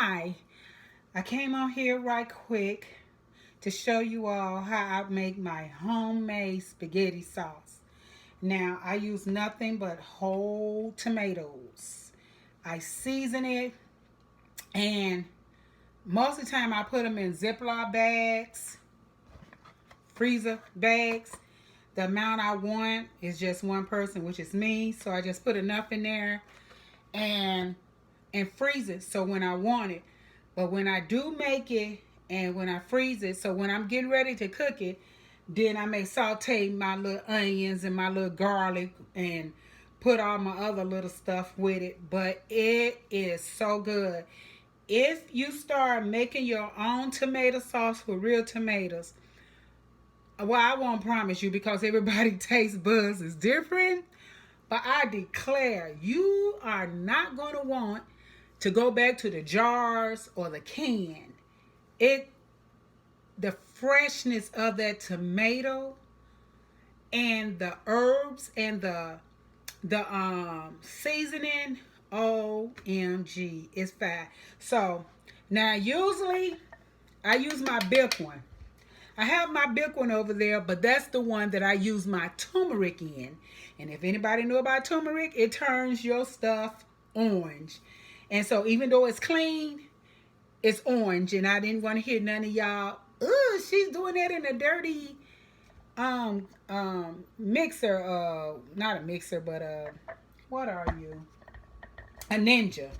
Hi, I came on here right quick to show you all how I make my homemade spaghetti sauce. Now, I use nothing but whole tomatoes. I season it, and most of the time I put them in Ziploc bags, freezer bags. The amount I want is just one person, which is me, so I just put enough in there and freeze it so when I want it. But when I do make it and when I freeze it, so when I'm getting ready to cook it, then I may saute my little onions and my little garlic and put all my other little stuff with it. But it is so good. If you start making your own tomato sauce with real tomatoes, well, I won't promise you because everybody taste buds is different. But I declare you are not going to want to go back to the jars or the can. It the freshness of that tomato and the herbs and the seasoning, OMG, it's fat. So now usually I use my big one. I have my big one over there, but that's the one that I use my turmeric in. And if anybody know about turmeric, it turns your stuff orange. And so even though it's clean, it's orange. And I didn't want to hear none of y'all, "Ugh, she's doing that in a dirty mixer." Not a mixer, but what are you? A ninja.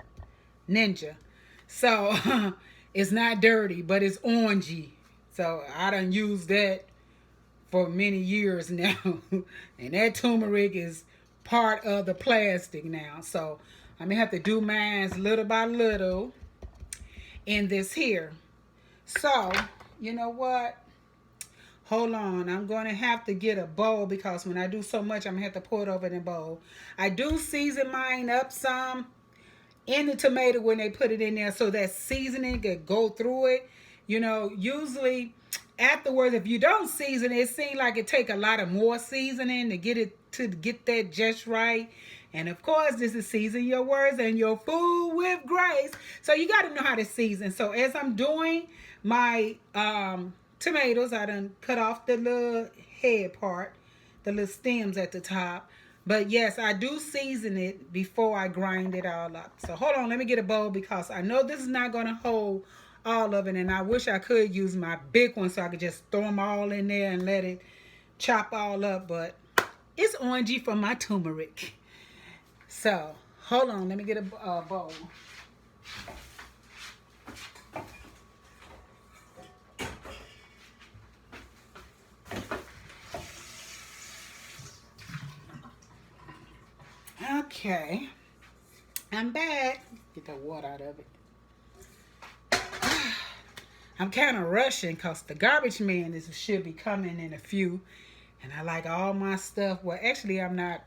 So it's not dirty, but it's orangey. So I done used that for many years now. And that turmeric is part of the plastic now. So I'm gonna have to do mine little by little in this here. So, you know what? Hold on. I'm going to have to get a bowl because when I do so much, I'm going to have to pour it over in a bowl. I do season mine up some in the tomato when they put it in there so that seasoning could go through it. You know, usually afterwards, if you don't season it, it seems like it take a lot of more seasoning to get that just right. And of course, this is season your words and your food with grace. So you got to know how to season. So as I'm doing my tomatoes, I done cut off the little head part, the little stems at the top. But yes, I do season it before I grind it all up. So hold on, let me get a bowl because I know this is not going to hold all of it. And I wish I could use my big one so I could just throw them all in there and let it chop all up. But it's orangey from my turmeric. So hold on, let me get a bowl. Okay, I'm back. Get the water out of it. I'm kind of rushing because the garbage man should be coming in a few. And I like all my stuff. Well, actually, I'm not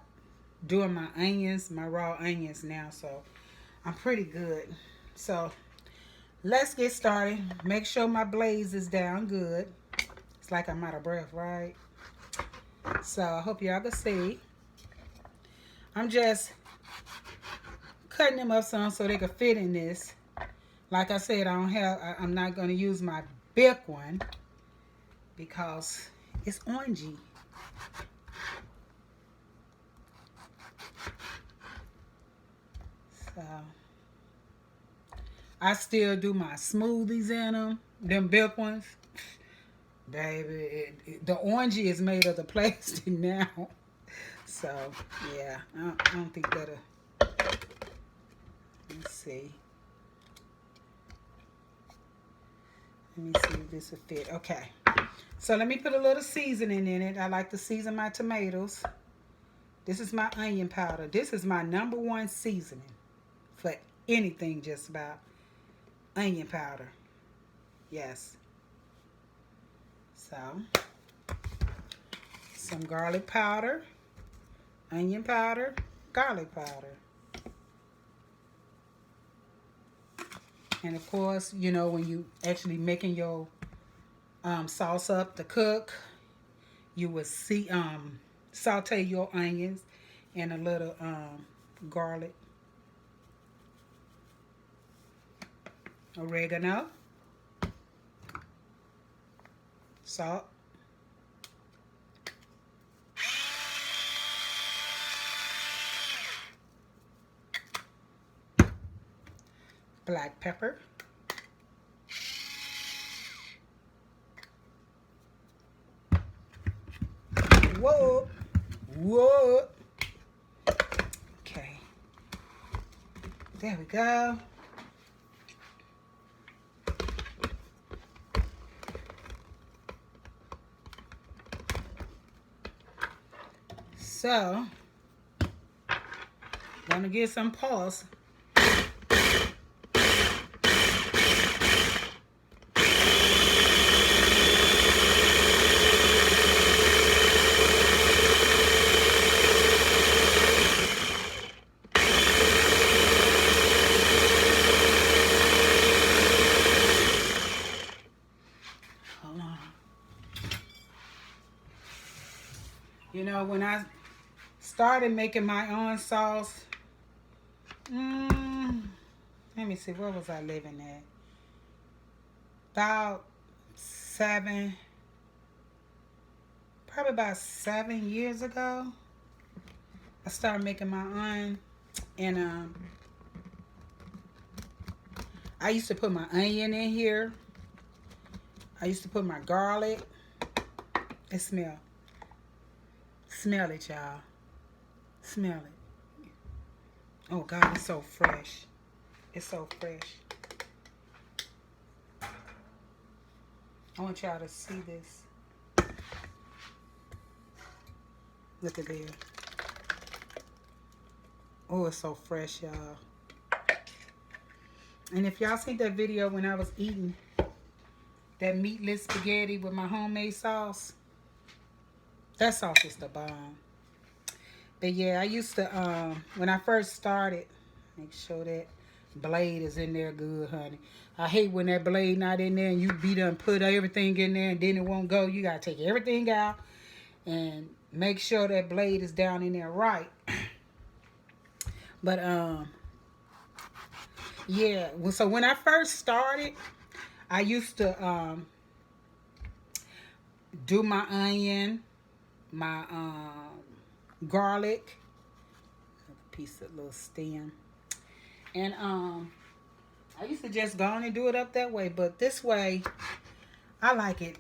doing my onions, my raw onions now. So I'm pretty good. So let's get started. Make sure my blaze is down good. It's like I'm out of breath, right? So I hope y'all can see. I'm just cutting them up some so they can fit in this. Like I said, I'm not going to use my big one because it's orangey. So I still do my smoothies in them big ones. Baby, the orangey is made of the plastic now. So, yeah, I don't think that'll, let's see. Let me see if this will fit. Okay. So let me put a little seasoning in it. I like to season my tomatoes. This is my onion powder. This is my #1 seasoning for anything just about. Onion powder. Yes. So, some garlic powder, onion powder, garlic powder. And of course, you know, when you actually making your sauce up to cook, you will saute your onions and a little garlic. oregano, salt, black pepper, whoa, whoa, okay, there we go. So, gonna get some pulse. Hold on. You know, when I started making my own sauce, let me see, where was I living at? Probably about 7 years ago, I started making my own, and I used to put my onion in here. I used to put my garlic. It smell it, y'all. Smell it. Oh God, it's so fresh. It's so fresh. I want y'all to see this. Look at there. Oh, it's so fresh, y'all. And if y'all seen that video when I was eating that meatless spaghetti with my homemade sauce, that sauce is the bomb. But yeah, I used to, when I first started, make sure that blade is in there good, honey. I hate when that blade not in there and you be done put everything in there and then it won't go. You got to take everything out and make sure that blade is down in there right. But, yeah. So when I first started, I used to do my onion, my garlic, a piece of little stem, and I used to just go on and do it up that way. But this way, I like it.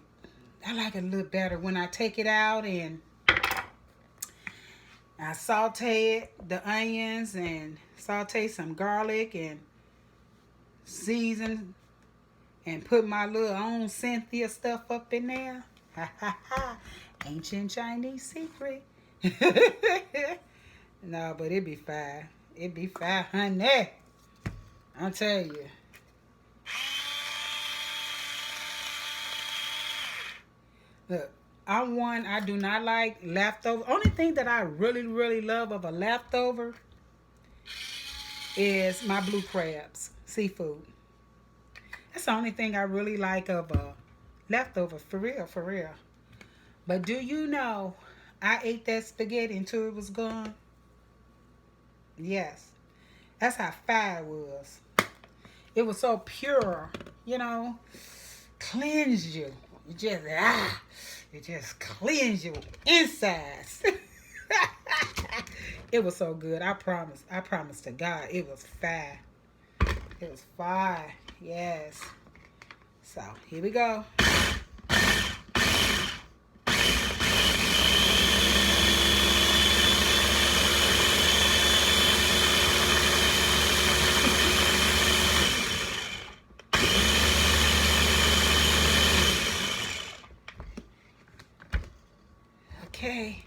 I like it a little better when I take it out and I saute it, the onions, and saute some garlic and season and put my little own Cynthia stuff up in there. Ha ha ha. Ancient Chinese secret. No, but it be fine. It be fine, honey. I'll tell you. Look, I do not like leftover. Only thing that I really, really love of a leftover is my blue crabs, seafood. That's the only thing I really like of a leftover, for real, for real. But do you know, I ate that spaghetti until it was gone? Yes. That's how fire it was. It was so pure, you know, cleansed you. It just cleansed your insides. It was so good. I promise to God, it was fire. It was fire. Yes. So, here we go. Okay.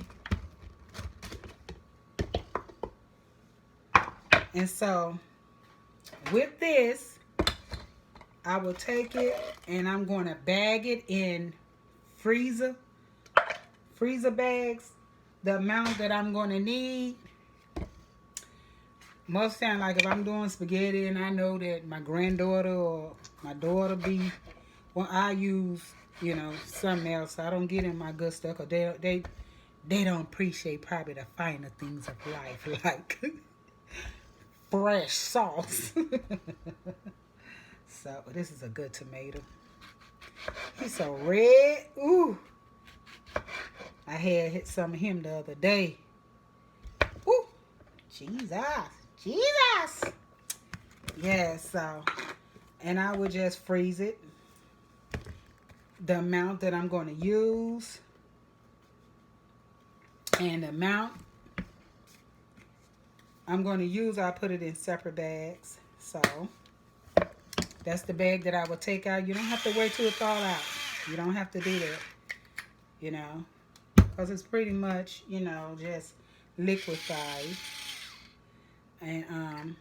And so, with this, I will take it and I'm going to bag it in freezer bags, the amount that I'm going to need. Most time, like if I'm doing spaghetti and I know that my granddaughter or my daughter well, I use, you know, something else. I don't get in my good stuff because they don't appreciate probably the finer things of life, like fresh sauce. So this is a good tomato. He's so red. Ooh. I had hit some of him the other day. Ooh. Jesus. Jesus. Yeah, so. And I would just freeze it. The amount that I'm going to use. And the amount I'm going to use, I put it in separate bags. So. That's the bag that I will take out. You don't have to wait till it thaw out. You don't have to do that. You know. Because it's pretty much, you know, just liquefied. And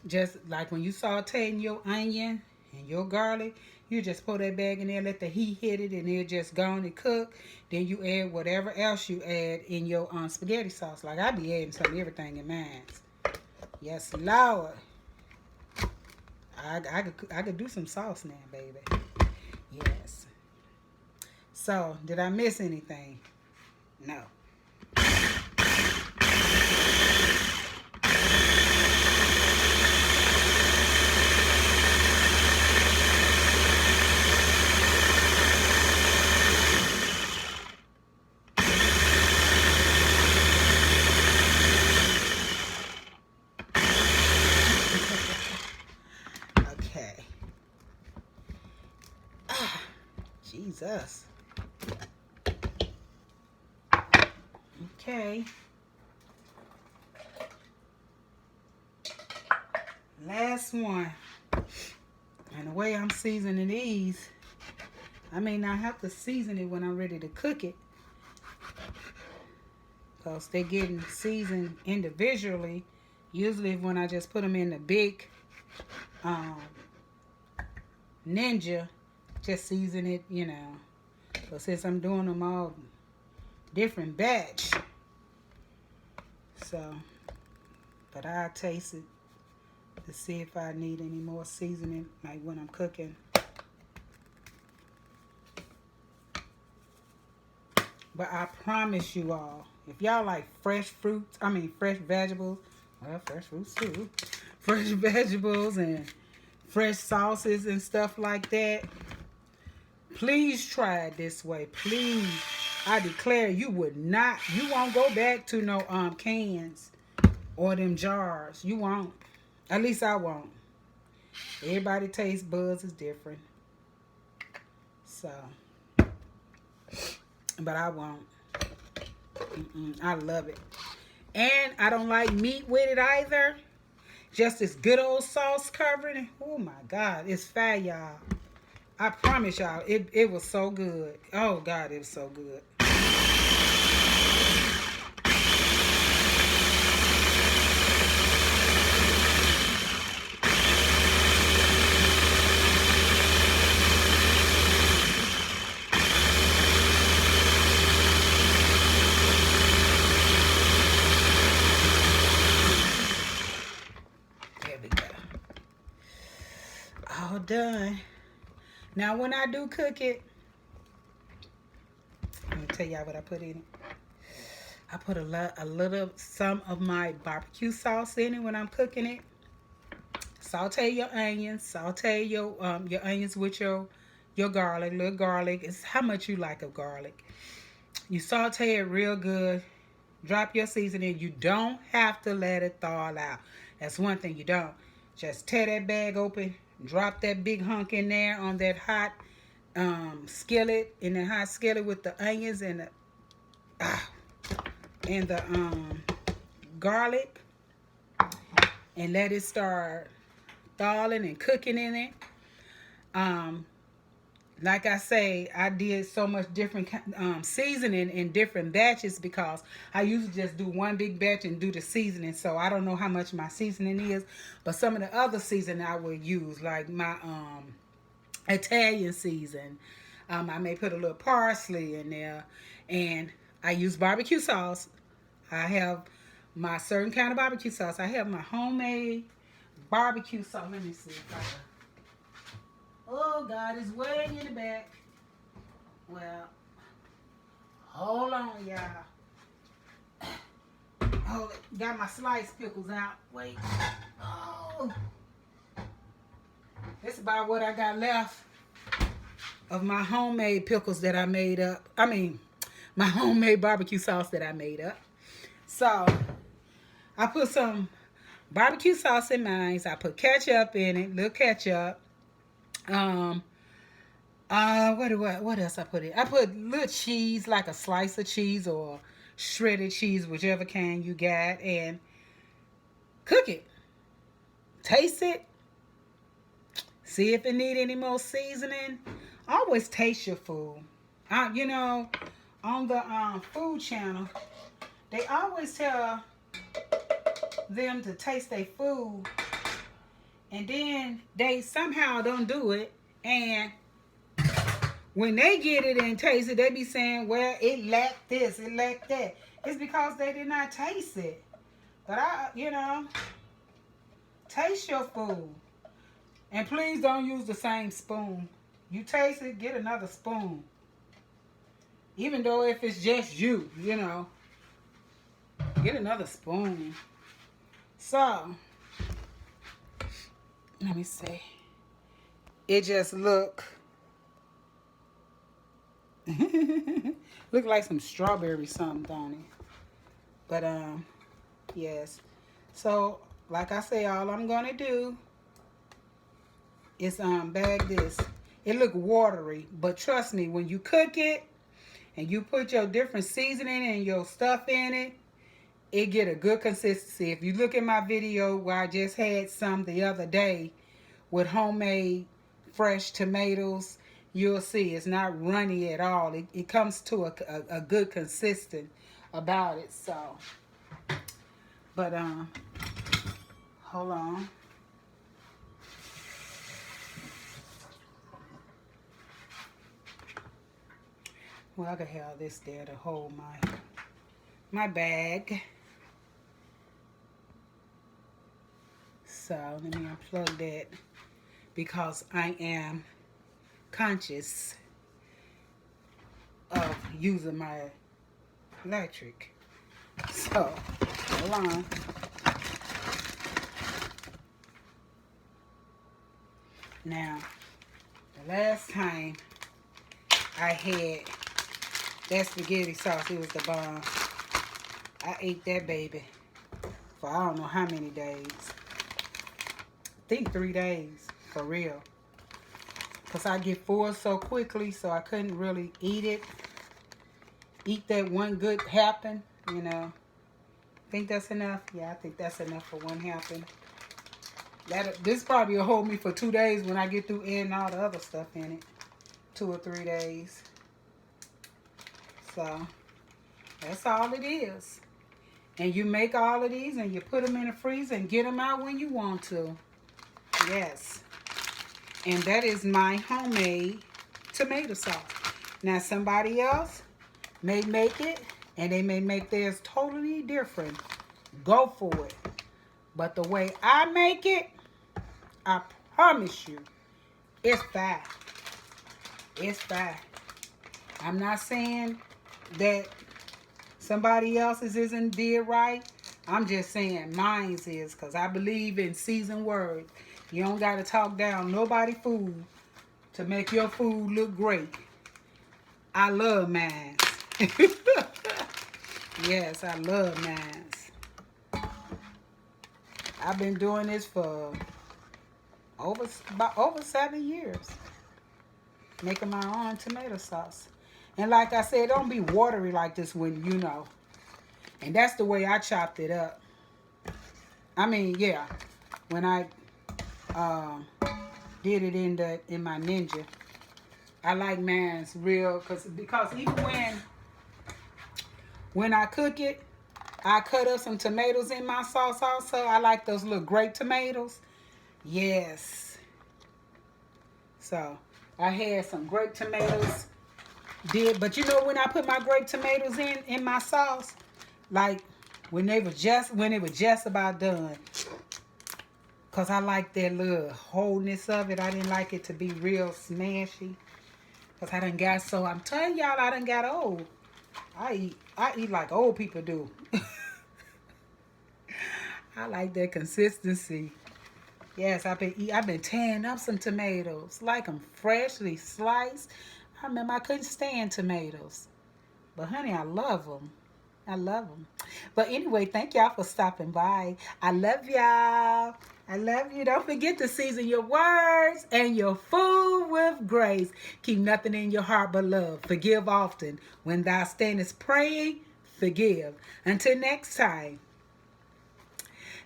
just like when you sauteing your onion and your garlic, you just put that bag in there, let the heat hit it, and it just go on and cook. Then you add whatever else you add in your spaghetti sauce. Like I be adding some of everything in mine. Yes, Lord. I could do some sauce now, baby. Yes. So, did I miss anything? No. Okay. Jesus. Okay. Last one. And the way I'm seasoning these, I may not have to season it when I'm ready to cook it. Because they're getting seasoned individually. Usually when I just put them in the big Ninja, just season it, you know. But since I'm doing them all different batch, so, but I'll taste it to see if I need any more seasoning, like when I'm cooking. But I promise you all, if y'all like fresh vegetables, well, fresh fruits too, fresh vegetables and fresh sauces and stuff like that, please try it this way. Please. I declare you won't go back to no cans or them jars. You won't. At least I won't. Everybody taste buds is different. So, but I won't. I love it. And I don't like meat with it either. Just this good old sauce covering. Oh my God, it's fire, y'all. I promise y'all, it was so good. Oh God, it was so good. There we go. All done. Now, when I do cook it, let me tell y'all what I put in it. I put some of my barbecue sauce in it when I'm cooking it. Saute your onions. Saute your onions with your garlic. Little garlic. It's how much you like of garlic. You saute it real good. Drop your seasoning. You don't have to let it thaw out. That's one thing you don't. Just tear that bag open. Drop that big hunk in there on that hot skillet, in the hot skillet with the onions and the garlic, and let it start thawing and cooking in it. Like I say, I did so much different seasoning in different batches because I usually just do one big batch and do the seasoning. So I don't know how much my seasoning is, but some of the other seasoning I will use, like my Italian season. I may put a little parsley in there, and I use barbecue sauce. I have my certain kind of barbecue sauce. I have my homemade barbecue sauce. Let me see if I can. Oh, God, it's way in the back. Well, hold on, y'all. Hold it. Got my sliced pickles out. Wait. Oh. It's about what I got left of my homemade pickles that I made up. I mean, my homemade barbecue sauce that I made up. So, I put some barbecue sauce in mine. I put ketchup in it, little ketchup. What else I put in? I put little cheese, like a slice of cheese or shredded cheese, whichever kind you got, and cook it. Taste it. See if it need any more seasoning. Always taste your food. You know, on the food channel, they always tell them to taste their food, and then they somehow don't do it, and when they get it and taste it, they be saying, well, it lacked this, it lacked that. It's because they did not taste it. But taste your food. And please don't use the same spoon. You taste it, get another spoon. Even though if it's just you, get another spoon. So, let me see. It just look like some strawberry something, don't it? But yes. So, like I say, all I'm gonna do is bag this. It look watery, but trust me, when you cook it and you put your different seasoning and your stuff in it, it get a good consistency. If you look at my video where I just had some the other day with homemade fresh tomatoes, you'll see it's not runny at all. It comes to a good consistent about it. So, but hold on. Well, I could have this there to hold my bag. So let me unplug that because I am conscious of using my electric. So, hold on. Now, the last time I had that spaghetti sauce, it was the bomb. I ate that baby for I don't know how many days. I think 3 days, for real. Because I get full so quickly, so I couldn't really eat it. Eat that one good helping, Think that's enough? Yeah, I think that's enough for one helping. This probably will hold me for 2 days when I get through adding all the other stuff in it. 2 or 3 days. So, that's all it is. And you make all of these and you put them in the freezer and get them out when you want to. Yes. And that is my homemade tomato sauce. Now, somebody else may make it, and they may make theirs totally different. Go for it. But the way I make it, I promise you, it's fine. It's fine. I'm not saying that somebody else's isn't did right. I'm just saying mine's is, because I believe in seasoned words. You don't got to talk down nobody's food to make your food look great. I love mine. Yes, I love mine. I've been doing this for over 7 years. Making my own tomato sauce. And like I said, don't be watery like this when you know. And that's the way I chopped it up. I mean, yeah. When I did it in my Ninja. I like mine's real because even when I cook it, I cut up some tomatoes in my sauce also. I like those little grape tomatoes. Yes. So I had some grape tomatoes. But when I put my grape tomatoes in my sauce, like when it was just about done. Because I like that little wholeness of it. I didn't like it to be real smashy. Because I'm telling y'all, I done got old. I eat like old people do. I like that consistency. Yes, I've been tearing up some tomatoes, like them freshly sliced. I remember I couldn't stand tomatoes, but honey, I love them. I love them. But anyway, thank y'all for stopping by. I love y'all. I love you. Don't forget to season your words and your food with grace. Keep nothing in your heart but love. Forgive often. When thou standest praying, forgive. Until next time,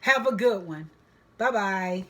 have a good one. Bye bye.